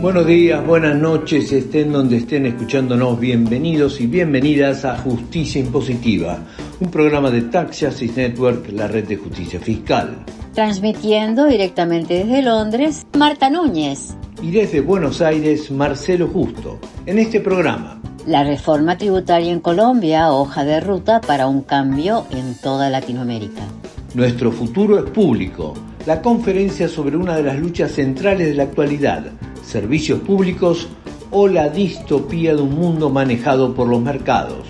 Buenos días, buenas noches, estén donde estén escuchándonos, bienvenidos y bienvenidas a Justicia Impositiva, un programa de Tax Justice Network, la red de justicia fiscal. Transmitiendo directamente desde Londres, Marta Núñez. Y desde Buenos Aires, Marcelo Justo. En este programa, la reforma tributaria en Colombia, hoja de ruta para un cambio en toda Latinoamérica. Nuestro futuro es público, la conferencia sobre una de las luchas centrales de la actualidad, servicios públicos o la distopía de un mundo manejado por los mercados.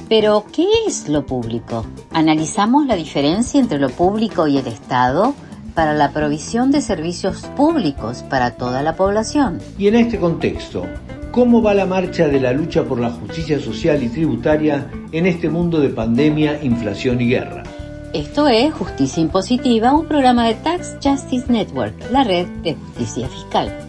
Pero, ¿qué es lo público? Analizamos la diferencia entre lo público y el Estado para la provisión de servicios públicos para toda la población. Y en este contexto, ¿cómo va la marcha de la lucha por la justicia social y tributaria en este mundo de pandemia, inflación y guerra? Esto es Justicia Impositiva, un programa de Tax Justice Network, la red de justicia fiscal.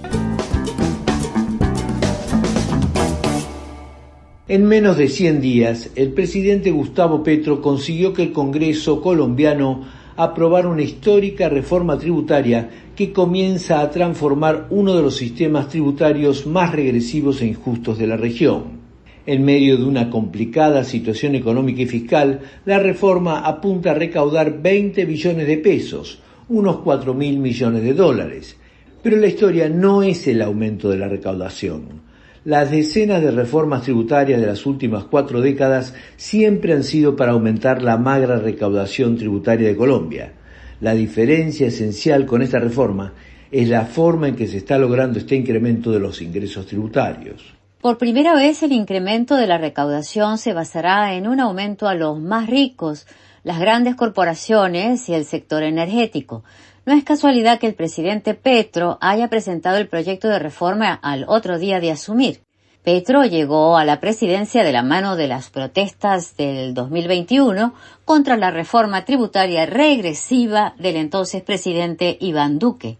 En menos de 100 días, el presidente Gustavo Petro consiguió que el Congreso colombiano aprobara una histórica reforma tributaria que comienza a transformar uno de los sistemas tributarios más regresivos e injustos de la región. En medio de una complicada situación económica y fiscal, la reforma apunta a recaudar 20 billones de pesos, unos 4.000 millones de dólares. Pero la historia no es el aumento de la recaudación. Las decenas de reformas tributarias de las últimas 4 décadas siempre han sido para aumentar la magra recaudación tributaria de Colombia. La diferencia esencial con esta reforma es la forma en que se está logrando este incremento de los ingresos tributarios. Por primera vez el incremento de la recaudación se basará en un aumento a los más ricos, las grandes corporaciones y el sector energético. No es casualidad que el presidente Petro haya presentado el proyecto de reforma al otro día de asumir. Petro llegó a la presidencia de la mano de las protestas del 2021 contra la reforma tributaria regresiva del entonces presidente Iván Duque.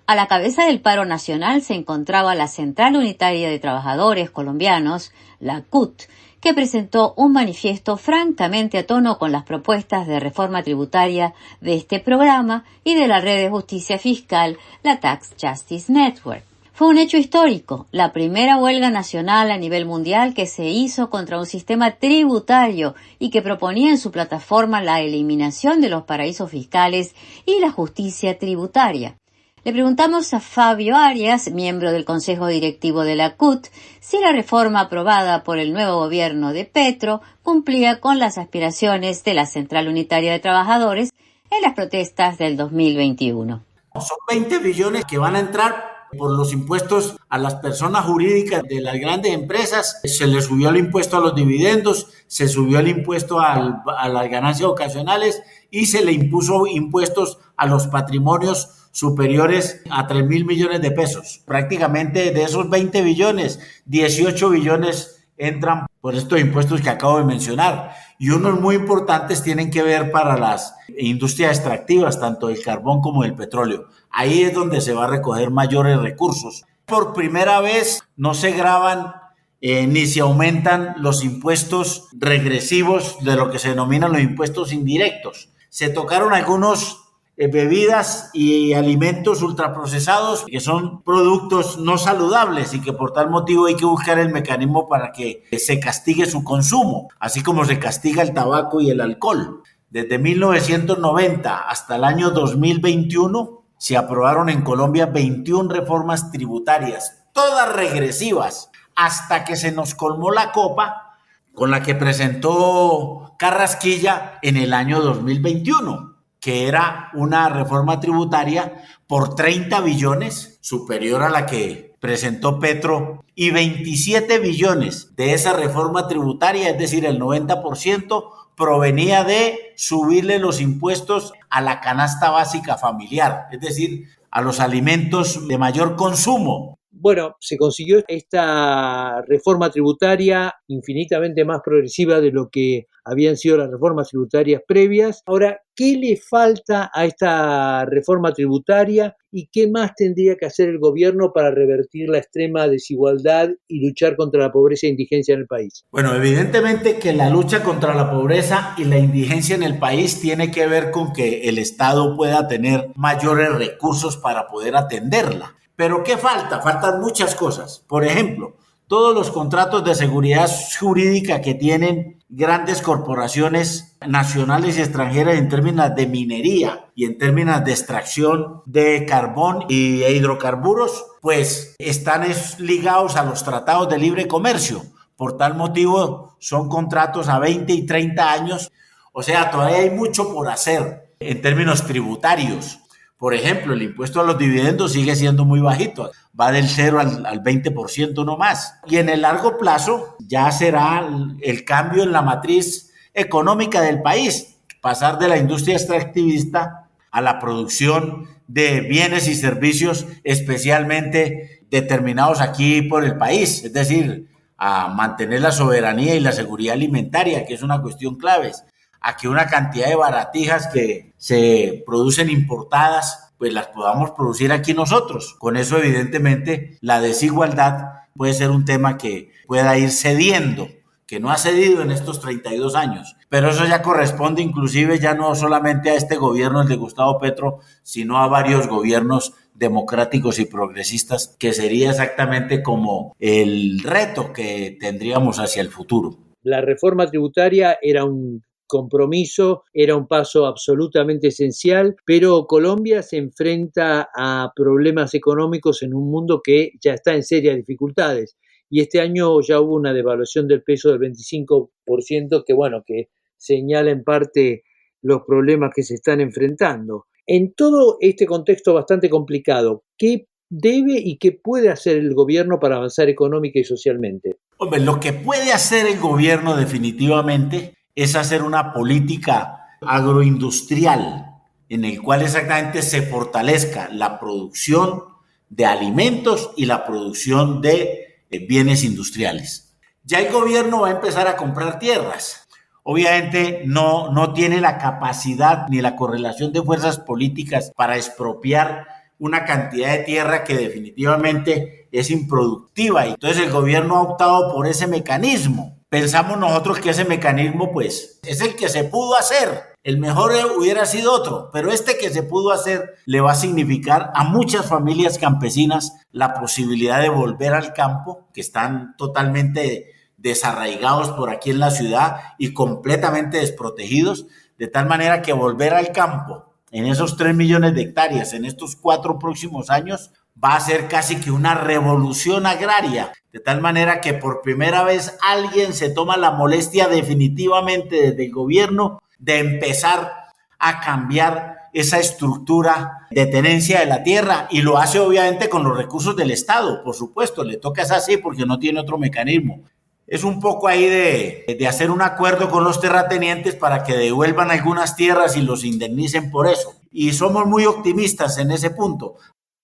A la cabeza del paro nacional se encontraba la Central Unitaria de Trabajadores Colombianos, la CUT, que presentó un manifiesto francamente a tono con las propuestas de reforma tributaria de este programa y de la red de justicia fiscal, la Tax Justice Network. Fue un hecho histórico, la primera huelga nacional a nivel mundial que se hizo contra un sistema tributario y que proponía en su plataforma la eliminación de los paraísos fiscales y la justicia tributaria. Le preguntamos a Fabio Arias, miembro del Consejo Directivo de la CUT, si la reforma aprobada por el nuevo gobierno de Petro cumplía con las aspiraciones de la Central Unitaria de Trabajadores en las protestas del 2021. Son 20 billones que van a entrar por los impuestos a las personas jurídicas de las grandes empresas. Se le subió el impuesto a los dividendos, se subió el impuesto a las ganancias ocasionales y se le impuso impuestos a los patrimonios superiores a 3.000 millones de pesos. Prácticamente de esos 20 billones, 18 billones entran por estos impuestos que acabo de mencionar. Y unos muy importantes tienen que ver para las industrias extractivas, tanto del carbón como del petróleo. Ahí es donde se va a recoger mayores recursos. Por primera vez no se gravan ni se aumentan los impuestos regresivos de lo que se denominan los impuestos indirectos. Se tocaron algunos bebidas y alimentos ultraprocesados que son productos no saludables y que por tal motivo hay que buscar el mecanismo para que se castigue su consumo, así como se castiga el tabaco y el alcohol. Desde 1990 hasta el año 2021 se aprobaron en Colombia 21 reformas tributarias, todas regresivas, hasta que se nos colmó la copa con la que presentó Carrasquilla en el año 2021. Que era una reforma tributaria por 30 billones, superior a la que presentó Petro, y 27 billones de esa reforma tributaria, es decir, el 90%, provenía de subirle los impuestos a la canasta básica familiar, es decir, a los alimentos de mayor consumo. Bueno, se consiguió esta reforma tributaria infinitamente más progresiva de lo que habían sido las reformas tributarias previas. Ahora, ¿qué le falta a esta reforma tributaria y qué más tendría que hacer el gobierno para revertir la extrema desigualdad y luchar contra la pobreza e indigencia en el país? Bueno, evidentemente que la lucha contra la pobreza y la indigencia en el país tiene que ver con que el Estado pueda tener mayores recursos para poder atenderla. Pero ¿qué falta? Faltan muchas cosas. Por ejemplo, todos los contratos de seguridad jurídica que tienen grandes corporaciones nacionales y extranjeras en términos de minería y en términos de extracción de carbón y hidrocarburos, pues están ligados a los tratados de libre comercio. Por tal motivo, son contratos a 20 y 30 años. O sea, todavía hay mucho por hacer en términos tributarios. Por ejemplo, el impuesto a los dividendos sigue siendo muy bajito, va del 0 al 20% no más. Y en el largo plazo ya será el cambio en la matriz económica del país, pasar de la industria extractivista a la producción de bienes y servicios especialmente determinados aquí por el país, es decir, a mantener la soberanía y la seguridad alimentaria, que es una cuestión clave, a que una cantidad de baratijas que se producen importadas, pues las podamos producir aquí nosotros. Con eso, evidentemente, la desigualdad puede ser un tema que pueda ir cediendo, que no ha cedido en estos 32 años. Pero eso ya corresponde inclusive ya no solamente a este gobierno, el de Gustavo Petro, sino a varios gobiernos democráticos y progresistas, que sería exactamente como el reto que tendríamos hacia el futuro. La reforma tributaria era un compromiso, era un paso absolutamente esencial, pero Colombia se enfrenta a problemas económicos en un mundo que ya está en serias dificultades. Y este año ya hubo una devaluación del peso del 25%, que señala en parte los problemas que se están enfrentando. En todo este contexto bastante complicado, ¿qué debe y qué puede hacer el gobierno para avanzar económica y socialmente? Hombre, lo que puede hacer el gobierno definitivamente es hacer una política agroindustrial en el cual exactamente se fortalezca la producción de alimentos y la producción de bienes industriales. Ya el gobierno va a empezar a comprar tierras. Obviamente no tiene la capacidad ni la correlación de fuerzas políticas para expropiar una cantidad de tierra que definitivamente es improductiva. Entonces el gobierno ha optado por ese mecanismo. Pensamos nosotros que ese mecanismo pues es el que se pudo hacer. El mejor hubiera sido otro, pero este que se pudo hacer le va a significar a muchas familias campesinas la posibilidad de volver al campo, que están totalmente desarraigados por aquí en la ciudad y completamente desprotegidos, de tal manera que volver al campo en esos 3 millones de hectáreas en estos 4 próximos años va a ser casi que una revolución agraria, de tal manera que por primera vez alguien se toma la molestia definitivamente desde el gobierno de empezar a cambiar esa estructura de tenencia de la tierra, y lo hace obviamente con los recursos del Estado, por supuesto, le toca así porque no tiene otro mecanismo. Es un poco ahí de hacer un acuerdo con los terratenientes para que devuelvan algunas tierras y los indemnicen por eso. Y somos muy optimistas en ese punto.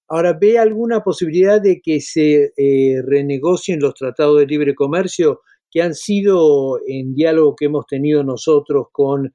Ahora, ¿ve alguna posibilidad de que se renegocien los tratados de libre comercio que han sido, en diálogo que hemos tenido nosotros con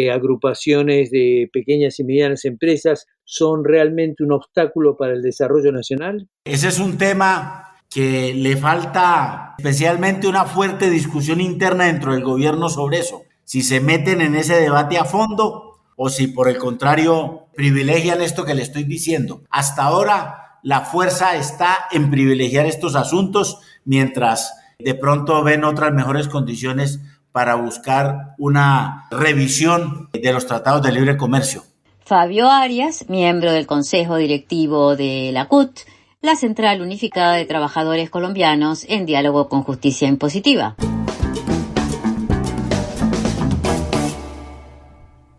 agrupaciones de pequeñas y medianas empresas, son realmente un obstáculo para el desarrollo nacional? Ese es un tema que le falta especialmente una fuerte discusión interna dentro del gobierno sobre eso. Si se meten en ese debate a fondo o si por el contrario privilegian esto que le estoy diciendo. Hasta ahora la fuerza está en privilegiar estos asuntos, mientras de pronto ven otras mejores condiciones para buscar una revisión de los tratados de libre comercio. Fabio Arias, miembro del Consejo Directivo de la CUT, la Central Unificada de Trabajadores Colombianos en Diálogo con Justicia Impositiva.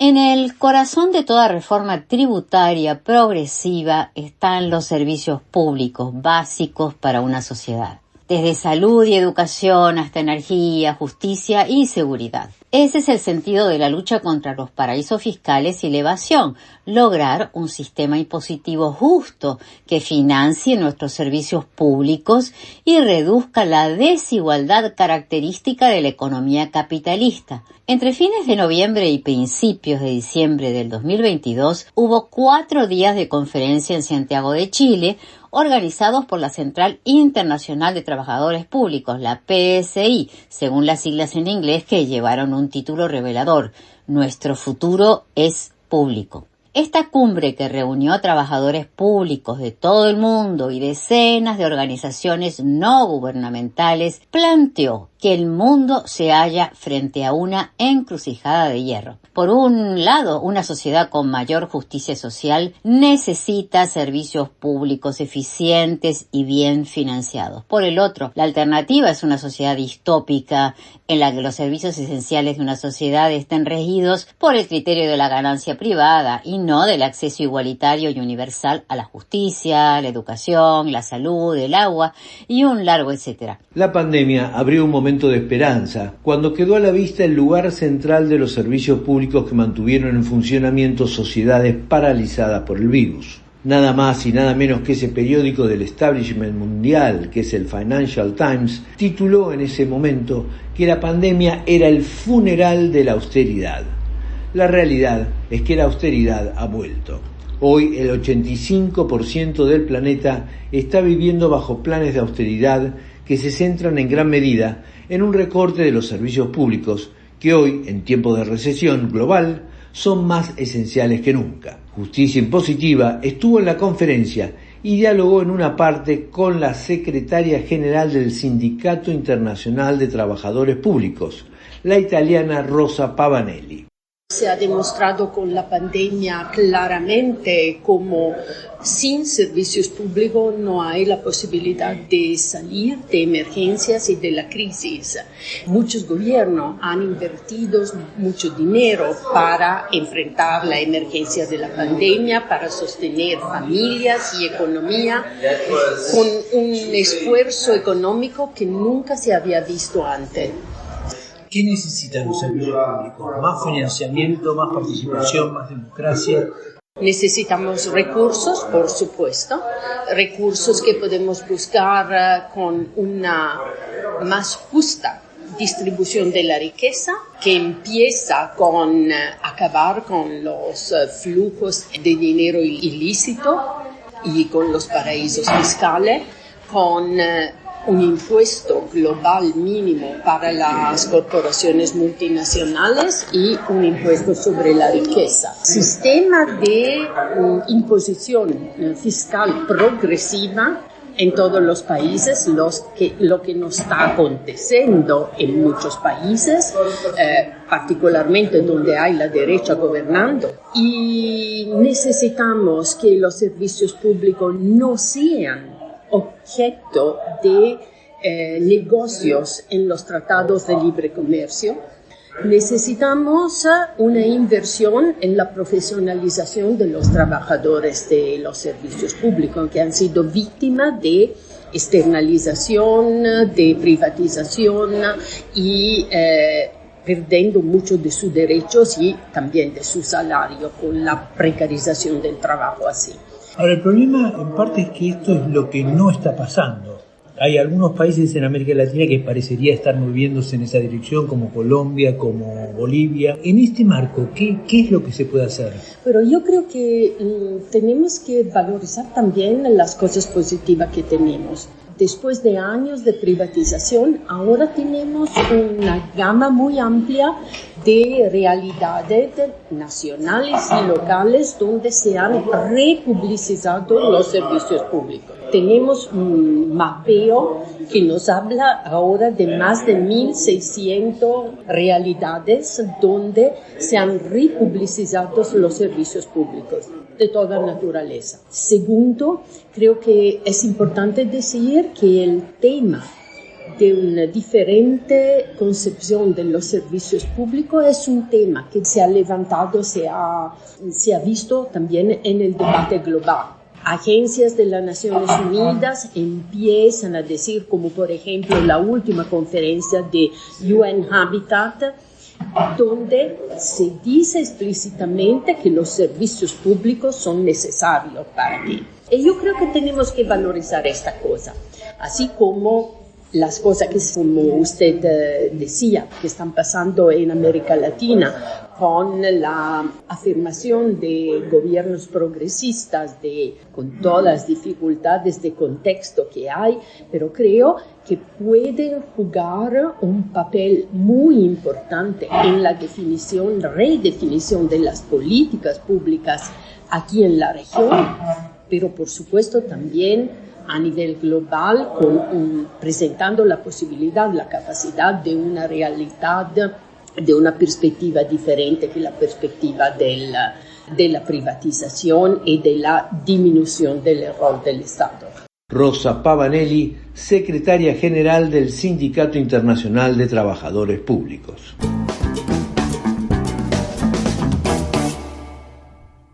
En el corazón de toda reforma tributaria progresiva están los servicios públicos básicos para una sociedad, desde salud y educación hasta energía, justicia y seguridad. Ese es el sentido de la lucha contra los paraísos fiscales y la evasión, lograr un sistema impositivo justo que financie nuestros servicios públicos y reduzca la desigualdad característica de la economía capitalista. Entre fines de noviembre y principios de diciembre del 2022 hubo 4 días de conferencia en Santiago de Chile, organizados por la Central Internacional de Trabajadores Públicos, la PSI, según las siglas en inglés, que llevaron un título revelador: Nuestro futuro es público. Esta cumbre, que reunió a trabajadores públicos de todo el mundo y decenas de organizaciones no gubernamentales, planteó que el mundo se halla frente a una encrucijada de hierro. Por un lado, una sociedad con mayor justicia social necesita servicios públicos eficientes y bien financiados. Por el otro, la alternativa es una sociedad distópica en la que los servicios esenciales de una sociedad estén regidos por el criterio de la ganancia privada y no del acceso igualitario y universal a la justicia, la educación, la salud, el agua y un largo etcétera. La pandemia abrió un momento de esperanza cuando quedó a la vista el lugar central de los servicios públicos que mantuvieron en funcionamiento sociedades paralizadas por el virus. Nada más y nada menos que ese periódico del establishment mundial, que es el Financial Times, tituló en ese momento que la pandemia era el funeral de la austeridad. La realidad es que la austeridad ha vuelto. Hoy el 85% del planeta está viviendo bajo planes de austeridad que se centran en gran medida en un recorte de los servicios públicos que hoy, en tiempos de recesión global, son más esenciales que nunca. Justicia Impositiva estuvo en la conferencia y dialogó en una parte con la secretaria general del Sindicato Internacional de Trabajadores Públicos, la italiana Rosa Pavanelli. Se ha demostrado con la pandemia claramente cómo sin servicios públicos no hay la posibilidad de salir de emergencias y de la crisis. Muchos gobiernos han invertido mucho dinero para enfrentar la emergencia de la pandemia, para sostener familias y economía con un esfuerzo económico que nunca se había visto antes. ¿Qué necesitan los servicios públicos? ¿Más financiamiento, más participación, más democracia? Necesitamos recursos, por supuesto, recursos que podemos buscar con una más justa distribución de la riqueza, que empieza con acabar con los flujos de dinero ilícito y con los paraísos fiscales, con un impuesto global mínimo para las corporaciones multinacionales y un impuesto sobre la riqueza. Sistema de imposición fiscal progresiva en todos los países, lo que nos está aconteciendo en muchos países, particularmente donde hay la derecha gobernando. Y necesitamos que los servicios públicos no sean objeto de negocios en los tratados de libre comercio. Necesitamos una inversión en la profesionalización de los trabajadores de los servicios públicos que han sido víctimas de externalización, de privatización y perdiendo muchos de sus derechos y también de su salario con la precarización del trabajo así. Ahora, el problema en parte es que esto es lo que no está pasando. Hay algunos países en América Latina que parecería estar moviéndose en esa dirección, como Colombia, como Bolivia. En este marco, ¿qué es lo que se puede hacer? Pero yo creo que tenemos que valorizar también las cosas positivas que tenemos. Después de años de privatización, ahora tenemos una gama muy amplia de realidades nacionales y locales donde se han republicizado los servicios públicos. Tenemos un mapeo que nos habla ahora de más de 1.600 realidades donde se han republicizado los servicios públicos de toda naturaleza. Segundo, creo que es importante decir que el tema de una diferente concepción de los servicios públicos es un tema que se ha levantado, se ha visto también en el debate global. Agencias de las Naciones Unidas empiezan a decir, como por ejemplo la última conferencia de UN Habitat, donde se dice explícitamente que los servicios públicos son necesarios para qué. Y yo creo que tenemos que valorizar esta cosa, así como las cosas que, como usted decía, que están pasando en América Latina, con la afirmación de gobiernos progresistas, con todas las dificultades de contexto que hay, pero creo que pueden jugar un papel muy importante en la redefinición de las políticas públicas aquí en la región, pero por supuesto también a nivel global, presentando la posibilidad, la capacidad de una realidad, de una perspectiva diferente que la perspectiva de la privatización y de la disminución del rol del Estado. Rosa Pavanelli, secretaria general del Sindicato Internacional de Trabajadores Públicos.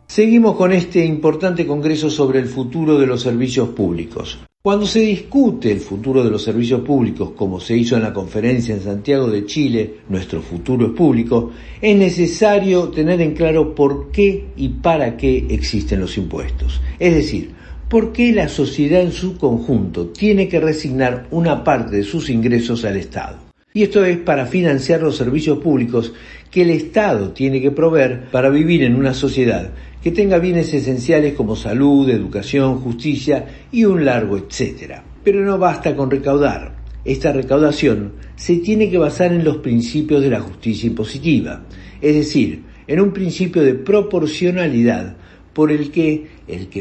Seguimos con este importante congreso sobre el futuro de los servicios públicos. Cuando se discute el futuro de los servicios públicos, como se hizo en la conferencia en Santiago de Chile, Nuestro futuro es público, es necesario tener en claro por qué y para qué existen los impuestos. Es decir, por qué la sociedad en su conjunto tiene que resignar una parte de sus ingresos al Estado. Y esto es para financiar los servicios públicos que el Estado tiene que proveer para vivir en una sociedad que tenga bienes esenciales como salud, educación, justicia y un largo etcétera. Pero no basta con recaudar. Esta recaudación se tiene que basar en los principios de la justicia impositiva, es decir, en un principio de proporcionalidad por el que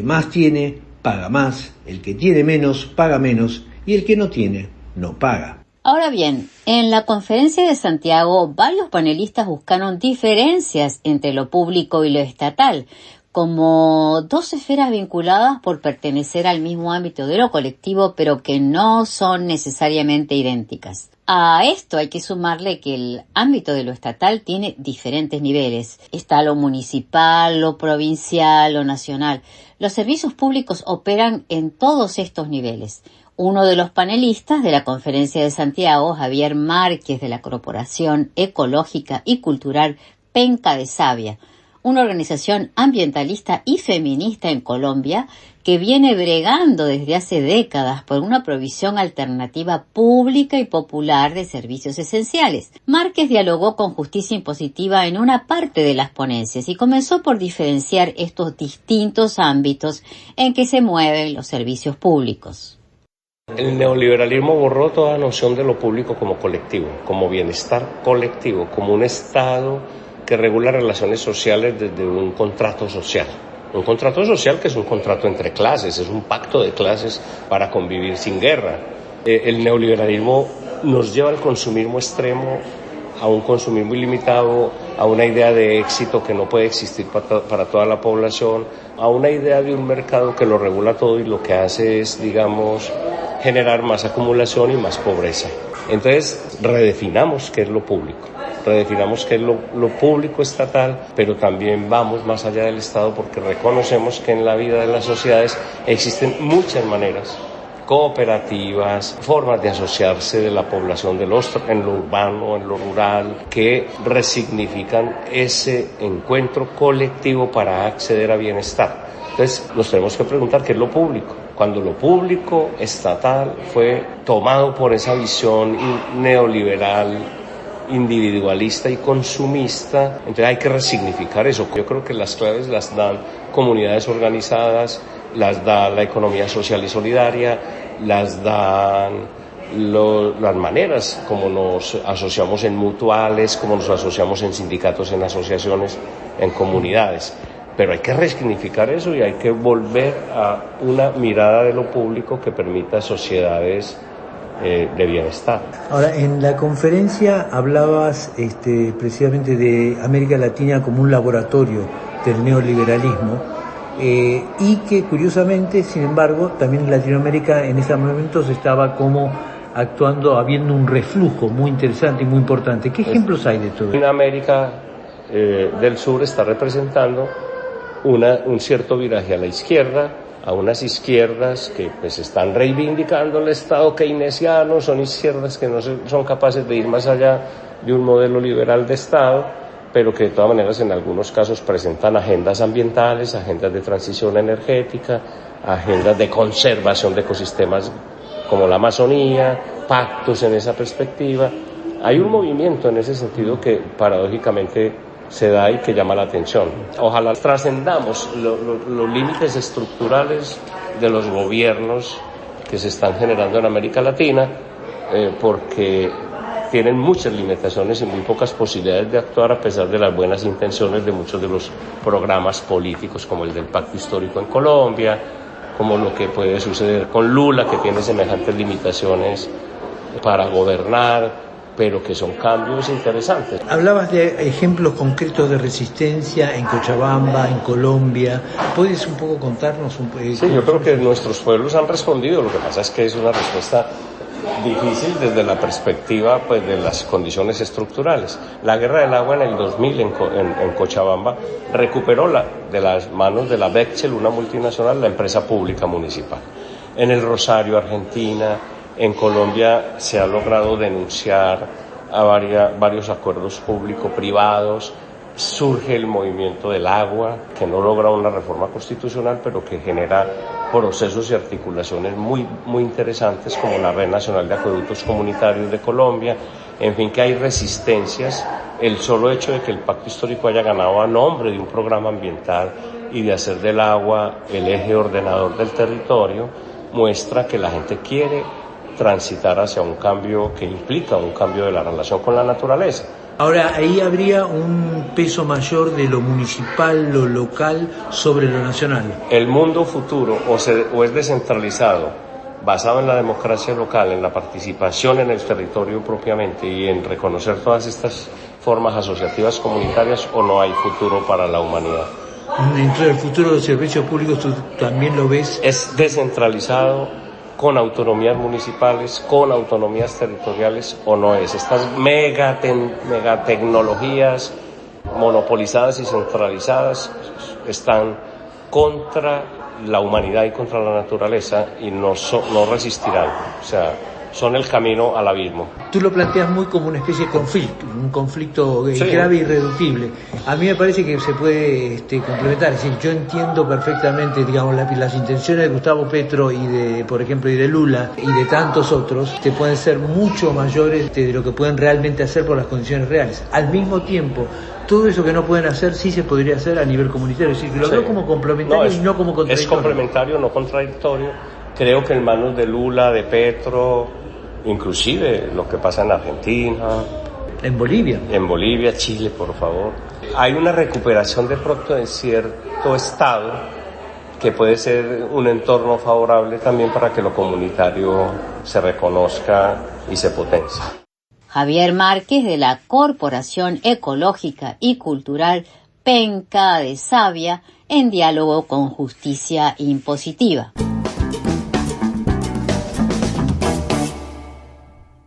más tiene paga más, el que tiene menos paga menos y el que no tiene no paga. Ahora bien, en la conferencia de Santiago, varios panelistas buscaron diferencias entre lo público y lo estatal, como dos esferas vinculadas por pertenecer al mismo ámbito de lo colectivo, pero que no son necesariamente idénticas. A esto hay que sumarle que el ámbito de lo estatal tiene diferentes niveles. Está lo municipal, lo provincial, lo nacional. Los servicios públicos operan en todos estos niveles. Uno de los panelistas de la Conferencia de Santiago, Javier Márquez, de la Corporación Ecológica y Cultural Penca de Savia, una organización ambientalista y feminista en Colombia que viene bregando desde hace décadas por una provisión alternativa pública y popular de servicios esenciales. Márquez dialogó con Justicia Impositiva en una parte de las ponencias y comenzó por diferenciar estos distintos ámbitos en que se mueven los servicios públicos. El neoliberalismo borró toda noción de lo público como colectivo, como bienestar colectivo, como un Estado que regula relaciones sociales desde un contrato social. Un contrato social que es un contrato entre clases, es un pacto de clases para convivir sin guerra. El neoliberalismo nos lleva al consumismo extremo, a un consumismo ilimitado, a una idea de éxito que no puede existir para toda la población, a una idea de un mercado que lo regula todo y lo que hace es, digamos, generar más acumulación y más pobreza. Entonces, redefinamos qué es lo público, redefinamos qué es lo público estatal, pero también vamos más allá del Estado porque reconocemos que en la vida de las sociedades existen muchas maneras, cooperativas, formas de asociarse de la población en lo urbano, en lo rural, que resignifican ese encuentro colectivo para acceder a bienestar. Entonces, nos tenemos que preguntar qué es lo público. Cuando lo público estatal fue tomado por esa visión neoliberal, individualista y consumista, entonces hay que resignificar eso. Yo creo que las claves las dan comunidades organizadas, las da la economía social y solidaria, las dan las maneras como nos asociamos en mutuales, como nos asociamos en sindicatos, en asociaciones, en comunidades. Pero hay que resignificar eso y hay que volver a una mirada de lo público que permita sociedades de bienestar. Ahora, en la conferencia hablabas precisamente de América Latina como un laboratorio del neoliberalismo y que curiosamente, sin embargo, también en Latinoamérica en ese momento se estaba como actuando, habiendo un reflujo muy interesante y muy importante. ¿Qué ejemplos hay de todo? En América del Sur está representando un cierto viraje a la izquierda, a unas izquierdas que pues están reivindicando el Estado keynesiano, son izquierdas que no son capaces de ir más allá de un modelo liberal de Estado, pero que de todas maneras en algunos casos presentan agendas ambientales, agendas de transición energética, agendas de conservación de ecosistemas como la Amazonía, pactos en esa perspectiva. Hay un movimiento en ese sentido que paradójicamente se da y que llama la atención. Ojalá trascendamos los límites estructurales de los gobiernos que se están generando en América Latina, porque tienen muchas limitaciones y muy pocas posibilidades de actuar a pesar de las buenas intenciones de muchos de los programas políticos, como el del Pacto Histórico en Colombia, como lo que puede suceder con Lula, que tiene semejantes limitaciones para gobernar, pero que son cambios interesantes. Hablabas de ejemplos concretos de resistencia en Cochabamba, en Colombia. ¿Puedes un poco contarnos un poco? Sí, yo creo que nuestros pueblos han respondido. Lo que pasa es que es una respuesta difícil desde la perspectiva pues de las condiciones estructurales. La Guerra del Agua en el 2000 en Cochabamba recuperó de las manos de la Bechtel, una multinacional, la empresa pública municipal. En el Rosario, Argentina, en Colombia se ha logrado denunciar a varios acuerdos público-privados. Surge el movimiento del agua, que no logra una reforma constitucional, pero que genera procesos y articulaciones muy, muy interesantes, como la Red Nacional de Acueductos Comunitarios de Colombia. En fin, que hay resistencias. El solo hecho de que el Pacto Histórico haya ganado a nombre de un programa ambiental y de hacer del agua el eje ordenador del territorio muestra que la gente quiere transitar hacia un cambio que implica un cambio de la relación con la naturaleza. Ahora, ahí habría un peso mayor de lo municipal, lo local, sobre lo nacional. El mundo futuro o es descentralizado, basado en la democracia local, en la participación en el territorio propiamente y en reconocer todas estas formas asociativas comunitarias, o no hay futuro para la humanidad. Dentro del futuro de los servicios públicos, ¿tú también lo ves? Es descentralizado, con autonomías municipales, con autonomías territoriales, o no es. Estas megatecnologías monopolizadas y centralizadas están contra la humanidad y contra la naturaleza y no resistirán. O sea, son el camino al abismo. Tú lo planteas muy como una especie de conflicto, un conflicto sí, grave e irreductible. A mí me parece que se puede complementar. Es decir, yo entiendo perfectamente, digamos, las intenciones de Gustavo Petro y por ejemplo, y de Lula y de tantos otros, que pueden ser mucho mayores de lo que pueden realmente hacer por las condiciones reales. Al mismo tiempo, todo eso que no pueden hacer sí se podría hacer a nivel comunitario. Es decir, lo veo como complementario y no como contradictorio. Es complementario, no contradictorio. Creo que en manos de Lula, de Petro, inclusive lo que pasa en Argentina, en Bolivia, Chile, por favor, hay una recuperación de pronto de cierto estado que puede ser un entorno favorable también para que lo comunitario se reconozca y se potencie. Javier Márquez, de la Corporación Ecológica y Cultural Penca de Savia, en diálogo con Justicia Impositiva.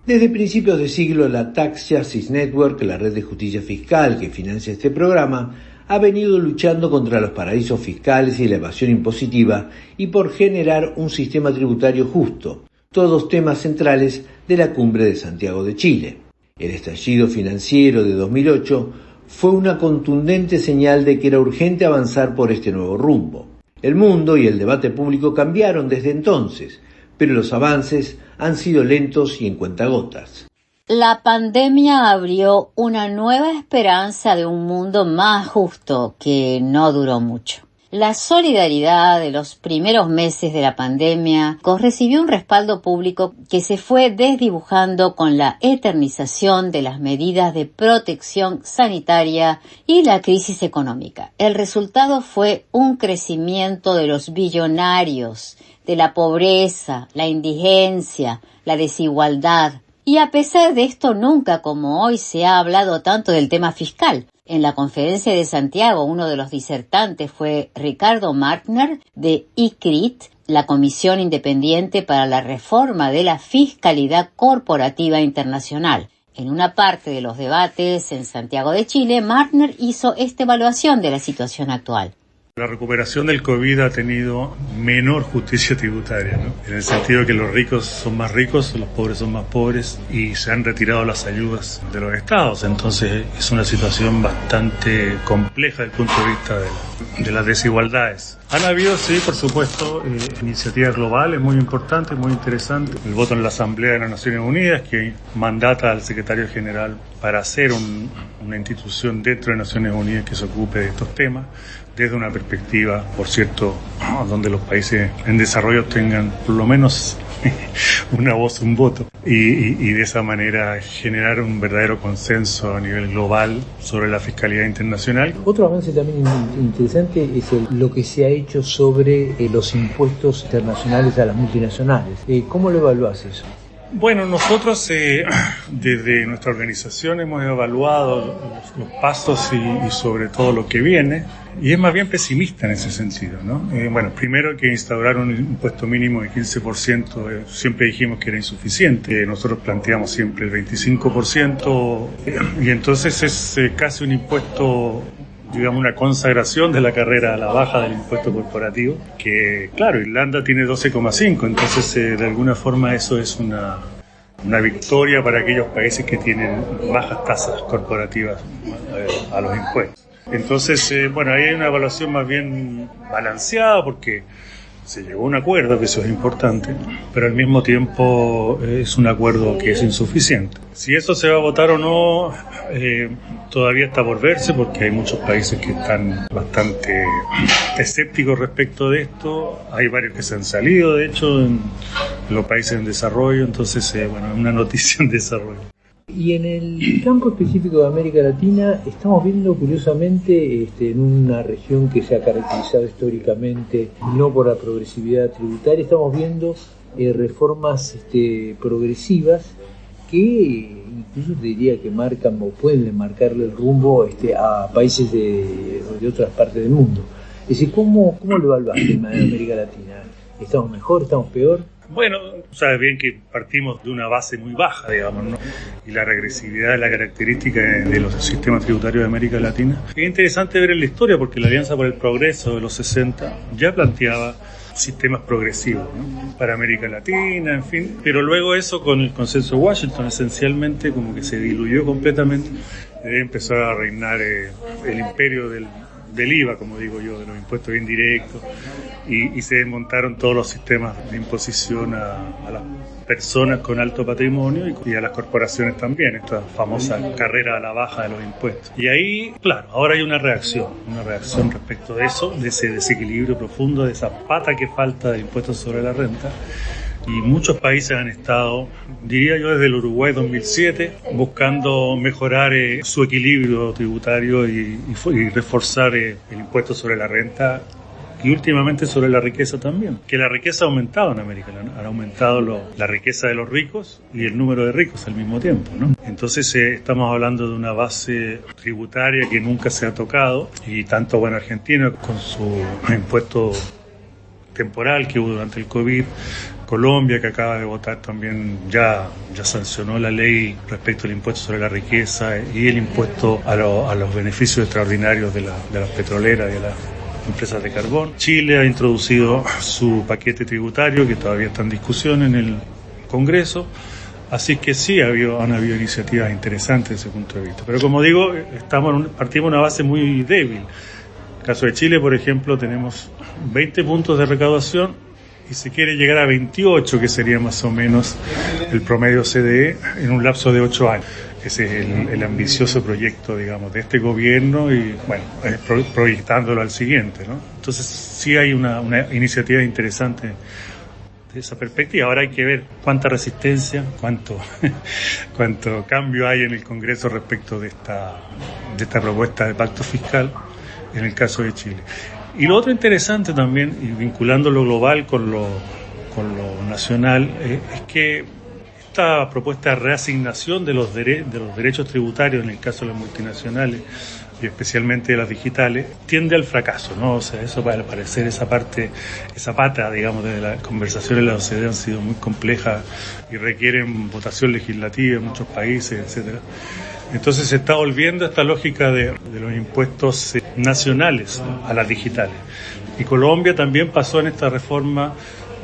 Desde principios de siglo, la Tax Justice Network, la red de justicia fiscal que financia este programa, ha venido luchando contra los paraísos fiscales y la evasión impositiva y por generar un sistema tributario justo, todos temas centrales de la Cumbre de Santiago de Chile. El estallido financiero de 2008 fue una contundente señal de que era urgente avanzar por este nuevo rumbo. El mundo y el debate público cambiaron desde entonces, pero los avances han sido lentos y en cuentagotas. La pandemia abrió una nueva esperanza de un mundo más justo que no duró mucho. La solidaridad de los primeros meses de la pandemia recibió un respaldo público que se fue desdibujando con la eternización de las medidas de protección sanitaria y la crisis económica. El resultado fue un crecimiento de los billonarios, de la pobreza, la indigencia, la desigualdad. Y a pesar de esto, nunca como hoy se ha hablado tanto del tema fiscal. En la conferencia de Santiago, uno de los disertantes fue Ricardo Martner de ICRIT, la Comisión Independiente para la Reforma de la Fiscalidad Corporativa Internacional. En una parte de los debates en Santiago de Chile, Martner hizo esta evaluación de la situación actual. La recuperación del COVID ha tenido menor justicia tributaria, ¿no? En el sentido de que los ricos son más ricos, los pobres son más pobres y se han retirado las ayudas de los estados. Entonces es una situación bastante compleja desde el punto de vista de las desigualdades. Han habido, sí, por supuesto, iniciativas globales muy importantes, muy interesantes. El voto en la Asamblea de las Naciones Unidas, que mandata al secretario general para hacer una institución dentro de Naciones Unidas que se ocupe de estos temas, desde una perspectiva, por cierto, donde los países en desarrollo tengan por lo menos una voz, un voto, y de esa manera generar un verdadero consenso a nivel global sobre la fiscalidad internacional. Otro avance también interesante es lo que se ha hecho sobre los impuestos internacionales a las multinacionales. ¿Cómo lo evaluás eso? Bueno, nosotros desde nuestra organización hemos evaluado los pasos y sobre todo lo que viene, y es más bien pesimista en ese sentido, ¿no? Bueno, primero que instaurar un impuesto mínimo de 15%, siempre dijimos que era insuficiente, nosotros planteamos siempre el 25%, y entonces es casi un impuesto, digamos, una consagración de la carrera a la baja del impuesto corporativo, que claro, Irlanda tiene 12,5, entonces de alguna forma eso es una victoria para aquellos países que tienen bajas tasas corporativas a los impuestos. Entonces, bueno, ahí hay una evaluación más bien balanceada porque se llegó a un acuerdo, que eso es importante, pero al mismo tiempo es un acuerdo que es insuficiente. Si eso se va a votar o no, todavía está por verse, porque hay muchos países que están bastante escépticos respecto de esto. Hay varios que se han salido, de hecho, en los países en desarrollo, entonces, bueno, es una noticia en desarrollo. Y en el campo específico de América Latina estamos viendo curiosamente en una región que se ha caracterizado históricamente no por la progresividad tributaria, estamos viendo reformas progresivas que incluso te diría que marcan o pueden marcarle el rumbo a países de otras partes del mundo. Es decir, ¿cómo lo evaluás en América Latina? ¿Estamos mejor? ¿Estamos peor? Bueno, sabes bien que partimos de una base muy baja, digamos, ¿no? Y la regresividad es la característica de los sistemas tributarios de América Latina. Es interesante ver en la historia porque la Alianza por el Progreso de los 60 ya planteaba sistemas progresivos, ¿no? Para América Latina, en fin. Pero luego eso con el consenso de Washington esencialmente como que se diluyó completamente. Empezó a reinar el imperio del IVA, como digo yo, de los impuestos indirectos, y se desmontaron todos los sistemas de imposición a las personas con alto patrimonio y a las corporaciones también, esta famosa carrera a la baja de los impuestos. Y ahí, claro, ahora hay una reacción respecto de eso, de ese desequilibrio profundo, de esa pata que falta de impuestos sobre la renta. Y muchos países han estado, diría yo desde el Uruguay 2007, buscando mejorar su equilibrio tributario y reforzar el impuesto sobre la renta y últimamente sobre la riqueza también. Que la riqueza ha aumentado en América, ha aumentado la riqueza de los ricos y el número de ricos al mismo tiempo, ¿no? Entonces estamos hablando de una base tributaria que nunca se ha tocado, y tanto, bueno, Argentina con su impuesto temporal que hubo durante el COVID, Colombia, que acaba de votar también, ya sancionó la ley respecto al impuesto sobre la riqueza y el impuesto a los beneficios extraordinarios de las petroleras y de las empresas de carbón. Chile ha introducido su paquete tributario, que todavía está en discusión en el Congreso. Así que sí, han habido iniciativas interesantes desde ese punto de vista. Pero como digo, partimos de una base muy débil. En el caso de Chile, por ejemplo, tenemos 20 puntos de recaudación, y se quiere llegar a 28, que sería más o menos el promedio OCDE, en un lapso de 8 años. Ese es el ambicioso proyecto, digamos, de este gobierno y, bueno, proyectándolo al siguiente, ¿no? Entonces sí hay una iniciativa interesante de esa perspectiva. Ahora hay que ver cuánta resistencia, cuánto cambio hay en el Congreso respecto de esta propuesta de pacto fiscal en el caso de Chile. Y lo otro interesante también, y vinculando lo global con lo nacional, es que esta propuesta de reasignación de los derechos tributarios en el caso de las multinacionales y especialmente de las digitales tiende al fracaso, ¿no? O sea, eso para parecer esa pata, digamos, de las conversaciones de la OCDE han sido muy complejas y requieren votación legislativa en muchos países, etcétera. Entonces se está volviendo a esta lógica de los impuestos nacionales a las digitales. Y Colombia también pasó en esta reforma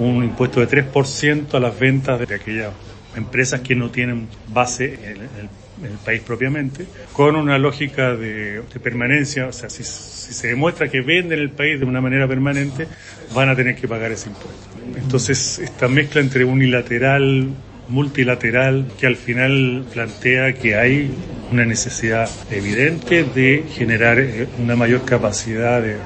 un impuesto de 3% a las ventas de aquellas empresas que no tienen base en el en el país propiamente, con una lógica de permanencia. O sea, si se demuestra que venden el país de una manera permanente, van a tener que pagar ese impuesto. Entonces, esta mezcla entre unilateral, multilateral, que al final plantea que hay una necesidad evidente de generar una mayor capacidad de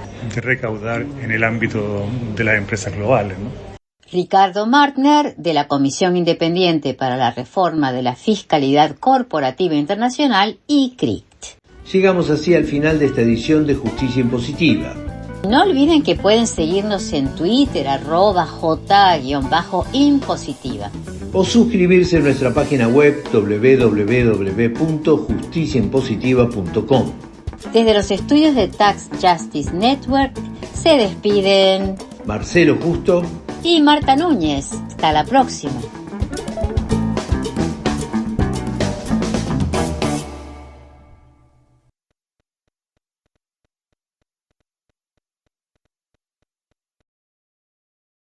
recaudar en el ámbito de las empresas globales, ¿no? Ricardo Martner, de la Comisión Independiente para la Reforma de la Fiscalidad Corporativa Internacional, ICRIT. Llegamos así al final de esta edición de Justicia Impositiva. No olviden que pueden seguirnos en Twitter, @J_impositiva. O suscribirse a nuestra página web www.justiciaimpositiva.com. Desde los estudios de Tax Justice Network se despiden Marcelo Justo y Marta Núñez. Hasta la próxima.